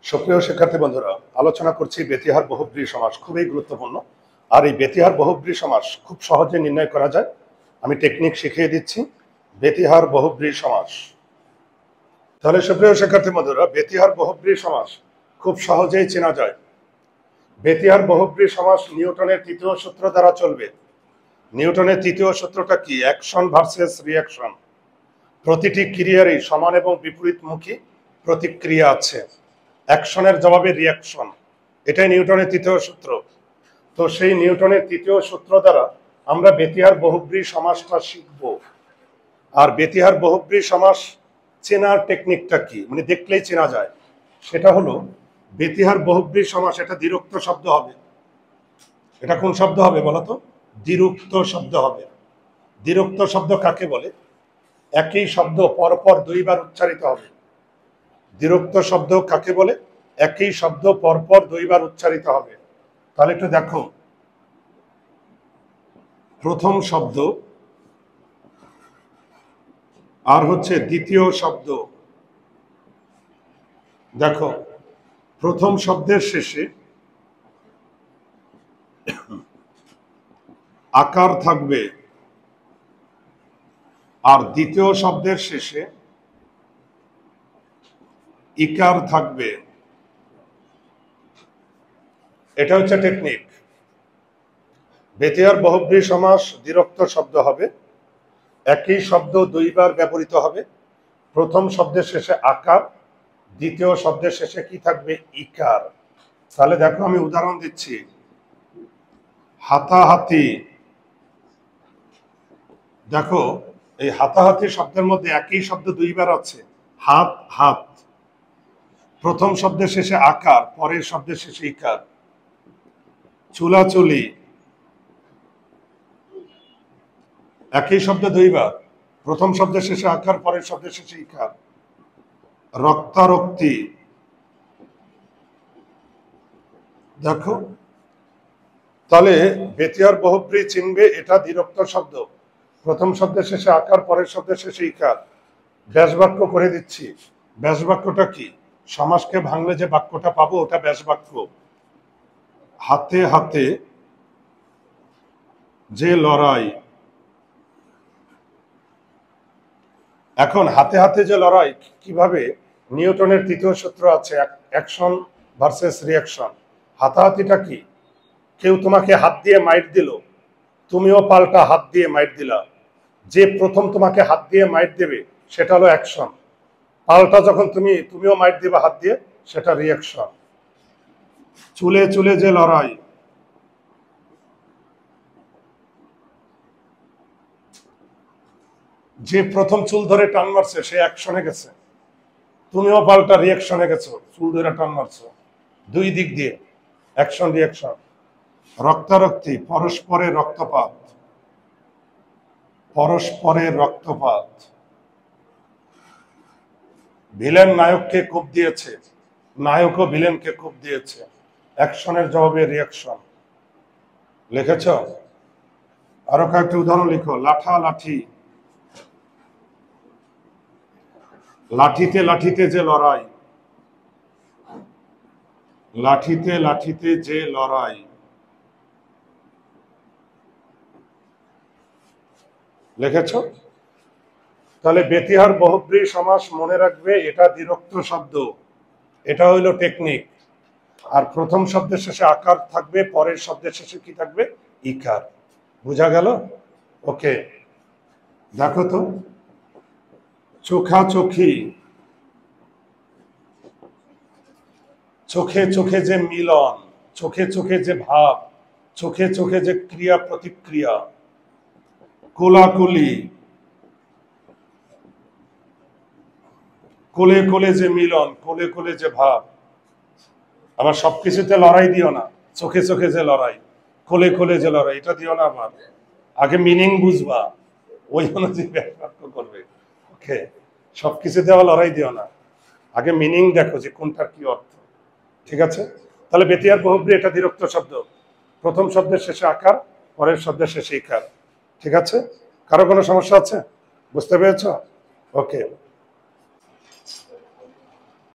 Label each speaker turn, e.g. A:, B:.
A: সুপ্রিয় শিক্ষার্থী বন্ধুরা, আলোচনা করছি ব্যতিহার বহুব্রী সমাস। খুবই গুরুত্বপূর্ণ। আর এই ব্যতিহার বহুব্রী সমাস খুব সহজে নির্ণয় করা যায়। আমি টেকনিক শিখিয়ে দিচ্ছি। ব্যতিহার বহুব্রী সমাস। তাহলে সুপ্রিয় শিক্ষার্থী বন্ধুরা, ব্যতিহার বহুব্রী সমাস খুব সহজেই চেনা যায়। ব্যতিহার বহুব্রী সমাস নিউটনের তৃতীয় সূত্র দ্বারা চলবে। নিউটনের তৃতীয় সূত্রটা কি? Action versus reaction. প্রতিটি ক্রিয়ারই সমান এবং বিপরীতমুখী প্রতিক্রিয়া আছে। অ্যাকশনের জবাবে রিঅ্যাকশন, এটাই নিউটনের তৃতীয় সূত্র। তো সেই নিউটনের তৃতীয় সূত্র দ্বারা আমরা ব্যতিহার বহুব্রী সমাসটা শিখব। আর ব্যতিহার বহুব্রী সমাস চেনার টেকনিকটা কি, মানে দেখলেই চেনা যায়, সেটা হলো ব্যতিহার বহুব্রী সমাস। এটা দ্বিরুক্ত শব্দ হবে। এটা কোন শব্দ হবে বলতো? দ্বিরুক্ত শব্দ হবে। দ্বিরুক্ত শব্দ কাকে বলে? একই শব্দ পরপর দুইবার উচ্চারিত হবে। দ্বিরুক্ত শব্দ কাকে বলে? একই শব্দ পরপর দুইবার উচ্চারিত হবে। তাহলে একটু দেখো, প্রথম শব্দ আর হচ্ছে দ্বিতীয় শব্দ। দেখো, প্রথম শব্দের শেষে আকার থাকবে আর দ্বিতীয় শব্দের শেষে ইকার থাকবে। এটা হচ্ছে টেকনিক। ব্যতিহার বহুব্রী সমাস দ্বিরুক্ত শব্দ হবে। একই শব্দ দুইবার ব্যবহৃত হবে। প্রথম শব্দের শেষে আকার, দ্বিতীয় শব্দের শেষে কি থাকবে? ইকার। তাহলে দেখো, আমি উদাহরণ দিচ্ছি। হাতাহাতি। দেখো, এই হাতাহাতি শব্দের মধ্যে একই শব্দ দুইবার আছে, হাত হাত। প্রথম শব্দের শেষে আকার, পরের শব্দের শেষে ইকার। চুলাচুলি, একই শব্দ দুইবার, প্রথম শব্দের শেষে আকার, পরের শব্দের শেষে ইকার। রক্তারক্তি। দেখো, তাহলে ব্যতিহার বহুব্রী চিনবে, এটা দ্বিরুক্ত শব্দ। প্রথম শব্দের শেষে আকার, পরের শব্দের শেষে ইকার। ব্যাস বাক্য করে দিচ্ছি। ব্যাস বাক্যটা কি? সমাসকে ভাঙলে যে বাক্যটা পাবো ওটা ব্যাস বাক্য। হাতে হাতে যে লড়াই। এখন হাতে হাতে যে লড়াই কিভাবে? নিউটনের তৃতীয় সূত্র আছে, অ্যাকশন ভার্সেস রিঅ্যাকশন। হাতাহাতিটা কি? কেউ তোমাকে হাত দিয়ে মাইট দিল, তুমিও পাল্টা হাত দিয়ে মাইট দিলা। যে প্রথম তোমাকে হাত দিয়ে মাইট দেবে সেটা হলো অ্যাকশন। পাল্টা যখন তুমিও মাইট দিবে হাত দিয়ে, সেটা রিঅ্যাকশন। চুলে চুলে যে লড়াই। যে প্রথম চুল ধরে টান মারছে সে অ্যাকশনে গেছে, তুমিও পাল্টা রিঅ্যাকশনে গেছো, চুল ধরে টান মারছো। দুই দিক দিয়ে অ্যাকশন রিঅ্যাকশন। রক্তারক্তি, পরস্পরের রক্তপাত। পরস্পরের রক্তপাত। ভিলেন নায়ককে কোপ দিয়েছে, নায়কও ভিলেনকে কোপ দিয়েছে। অ্যাকশনের জবাবে রিঅ্যাকশন। লিখেছ? আরো কয়েকটি উদাহরণ লিখো। লাঠা লাঠি। লাঠিতে লাঠিতে যে লড়াই। লাঠিতে লাঠিতে যে লড়াই। লিখেছ? তাহলে ব্যতিহার বহুব্রী সমাস মনে রাখবে, এটা দ্বিরুক্ত শব্দ। এটা হইল টেকনিক। আর প্রথম শব্দের শেষে আকার থাকবে, পরের শব্দের শেষে কি থাকবে? ইকার। বুঝা গেল? ওকে, দেখো তো, চোখাচোখি। চোখে চোখে যে মিলন, চোখে চোখে যে ভাব, চোখে চোখে যে ক্রিয়া প্রতিক্রিয়া। কোলাকুলি। কোলে কোলে যে মিলন, কোলে কোলে যে ভাব। আবার সবকিছুতে লড়াই দিও না। চোখে চোখে যে লড়াই, কোলে কোলে যে লড়াই, এটা দিও না। আবার আগে মিনিং বুঝবা, ওই অনুযায়ী ব্যাখ্যা করবে। ওকে, সবকিছুতে আবার লড়াই দিও না, আগে মিনিং দেখো যে কোনটার কি অর্থ। ঠিক আছে? তাহলে ব্যতিহার বহুব্রী এটা দ্বিরুক্ত শব্দ। প্রথম শব্দের শেষে আকার, পরের শব্দের শেষে ইকার। ঠিক আছে? কারো কোনো সমস্যা আছে? বুঝতে পেরেছ? ওকে।